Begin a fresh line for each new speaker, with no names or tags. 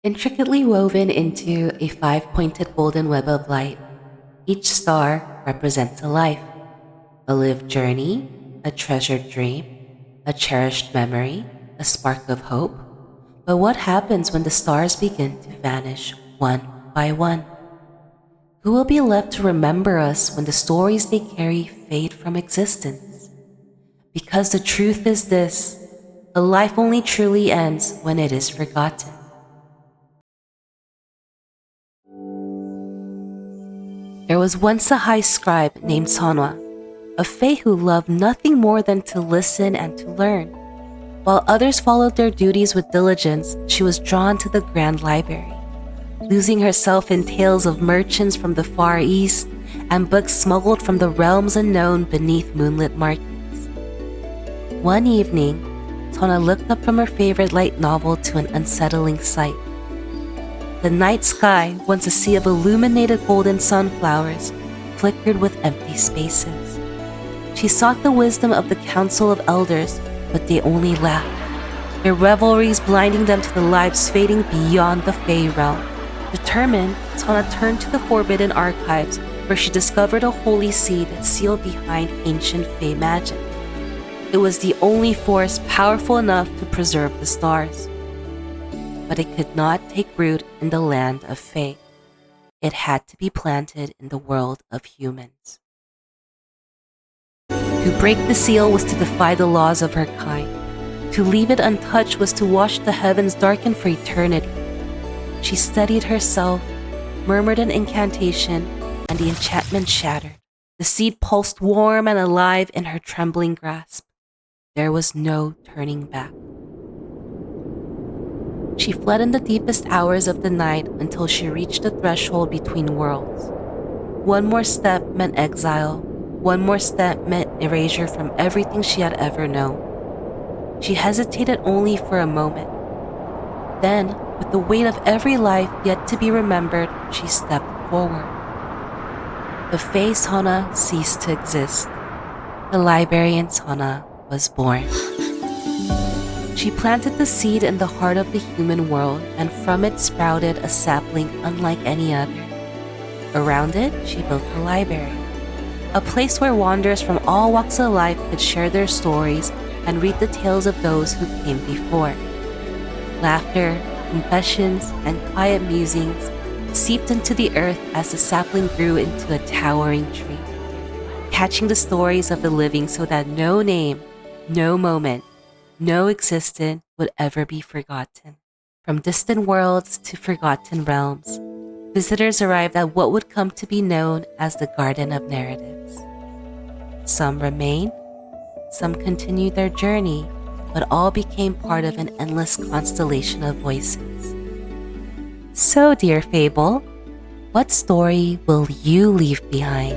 Intricately woven into a five-pointed golden web of light, each star represents a life, a lived journey, a treasured dream, a cherished memory, a spark of hope. But what happens when the stars begin to vanish one by one? Who will be left to remember us when the stories they carry fade from existence? Because the truth is this: a life only truly ends when it is forgotten. There was once a high scribe named Sonhwa, a fae who loved nothing more than to listen and to learn. While others followed their duties with diligence, she was drawn to the grand library, losing herself in tales of merchants from the Far East and books smuggled from the realms unknown beneath moonlit markets. One evening, Sonhwa looked up from her favorite light novel to an unsettling sight. The night sky, once a sea of illuminated golden sunflowers, flickered with empty spaces. She sought the wisdom of the council of elders, but they only laughed, their revelries blinding them to the lives fading beyond the Fey realm. Determined, Sonhwa turned to the forbidden archives, where she discovered a holy seed sealed behind ancient Fey magic. It was the only force powerful enough to preserve the stars. But it could not take root in the land of Fey. It had to be planted in the world of humans. To break the seal was to defy the laws of her kind. To leave it untouched was to watch the heavens darken for eternity. She steadied herself, murmured an incantation, and the enchantment shattered. The seed pulsed warm and alive in her trembling grasp. There was no turning back. She fled in the deepest hours of the night until she reached the threshold between worlds. One more step meant exile. One more step meant erasure from everything she had ever known. She hesitated only for a moment. Then, with the weight of every life yet to be remembered, she stepped forward. The Fey Sonhwa ceased to exist. The librarian Sonhwa was born. She planted the seed in the heart of the human world, and from it sprouted a sapling unlike any other. Around it, she built a library, a place where wanderers from all walks of life could share their stories and read the tales of those who came before. Laughter, confessions, and quiet musings seeped into the earth as the sapling grew into a towering tree, catching the stories of the living so that no name, no moment, no existence would ever be forgotten. From distant worlds to forgotten realms, visitors arrived at what would come to be known as the Garden of Narratives. Some remained, some continued their journey, but all became part of an endless constellation of voices. So, dear Fable, what story will you leave behind?